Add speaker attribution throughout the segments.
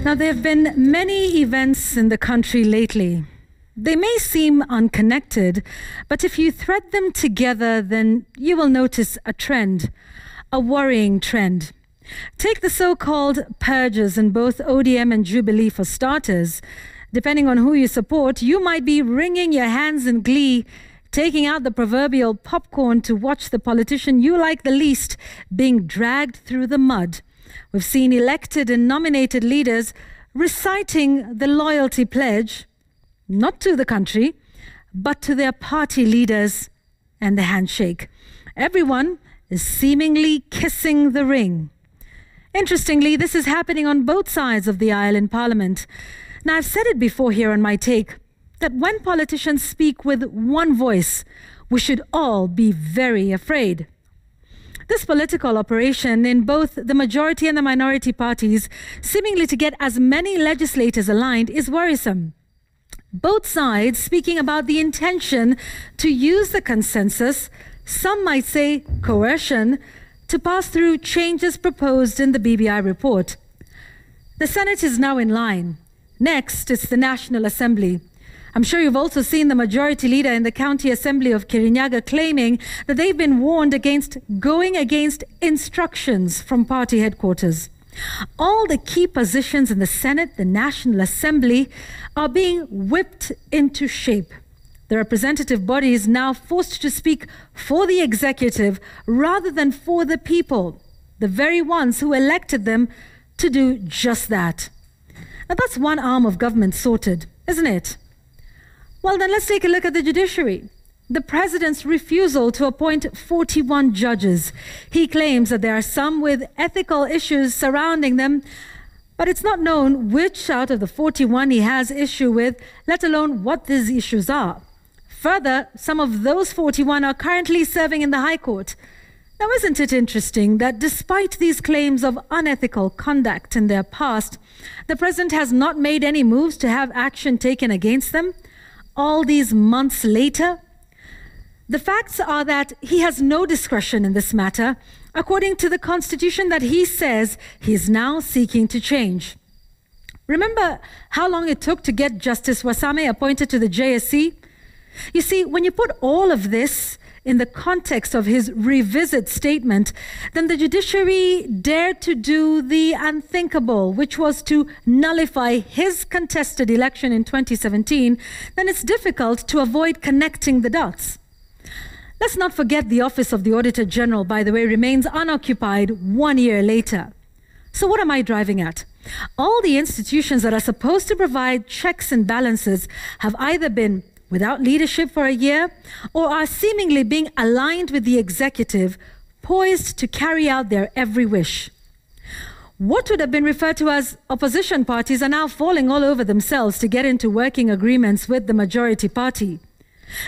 Speaker 1: Now, there have been many events in the country lately. They may seem unconnected, but if you thread them together, then you will notice a trend, a worrying trend. Take the so-called purges in both ODM and Jubilee for starters. Depending on who you support, you might be wringing your hands in glee, taking out the proverbial popcorn to watch the politician you like the least being dragged through the mud. We've seen elected and nominated leaders reciting the loyalty pledge, not to the country, but to their party leaders and the handshake. Everyone is seemingly kissing the ring. Interestingly, this is happening on both sides of the aisle in Parliament. Now, I've said it before here on My Take, that when politicians speak with one voice, we should all be very afraid. This political operation in both the majority and the minority parties, seemingly to get as many legislators aligned, is worrisome. Both sides speaking about the intention to use the consensus, some might say coercion, to pass through changes proposed in the BBI report. The Senate is now in line. Next, it's the National Assembly. I'm sure you've also seen the majority leader in the County Assembly of Kirinyaga claiming that they've been warned against going against instructions from party headquarters. All the key positions in the Senate, the National Assembly, are being whipped into shape. The representative body is now forced to speak for the executive rather than for the people, the very ones who elected them to do just that. Now that's one arm of government sorted, isn't it? Well, then let's take a look at the judiciary. The president's refusal to appoint 41 judges. He claims that there are some with ethical issues surrounding them, but it's not known which out of the 41 he has issue with, let alone what these issues are. Further, some of those 41 are currently serving in the High Court. Now, isn't it interesting that despite these claims of unethical conduct in their past, the president has not made any moves to have action taken against them? All these months later, the facts are that he has no discretion in this matter, according to the Constitution that he says he is now seeking to change. Remember how long it took to get Justice Wasame appointed to the JSC? You see, when you put all of this in the context of his revisit statement, then the judiciary dared to do the unthinkable, which was to nullify his contested election in 2017, then it's difficult to avoid connecting the dots. Let's not forget the Office of the Auditor General, by the way, remains unoccupied 1 year later. So what am I driving at? All the institutions that are supposed to provide checks and balances have either been without leadership for a year, or are seemingly being aligned with the executive, poised to carry out their every wish. What would have been referred to as opposition parties are now falling all over themselves to get into working agreements with the majority party.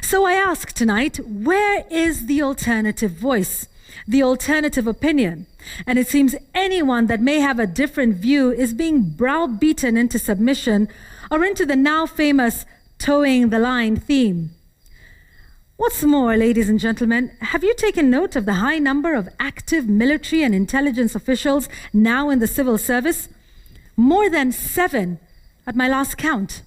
Speaker 1: So I ask tonight, where is the alternative voice, the alternative opinion? And it seems anyone that may have a different view is being browbeaten into submission or into the now famous towing the line theme. What's more, ladies and gentlemen, have you taken note of the high number of active military and intelligence officials now in the civil service? More than 7 at my last count.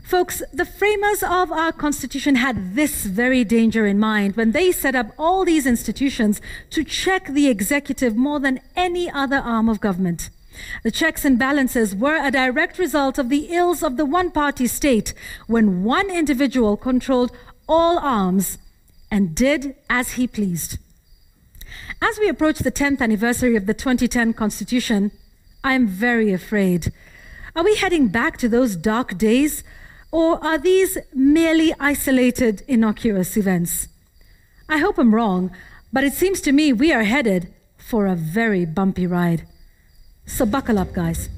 Speaker 1: Folks, the framers of our Constitution had this very danger in mind when they set up all these institutions to check the executive more than any other arm of government. The checks and balances were a direct result of the ills of the one-party state when one individual controlled all arms and did as he pleased. As we approach the 10th anniversary of the 2010 Constitution, I am very afraid. Are we heading back to those dark days, or are these merely isolated, innocuous events? I hope I'm wrong, but it seems to me we are headed for a very bumpy ride. So buckle up, guys.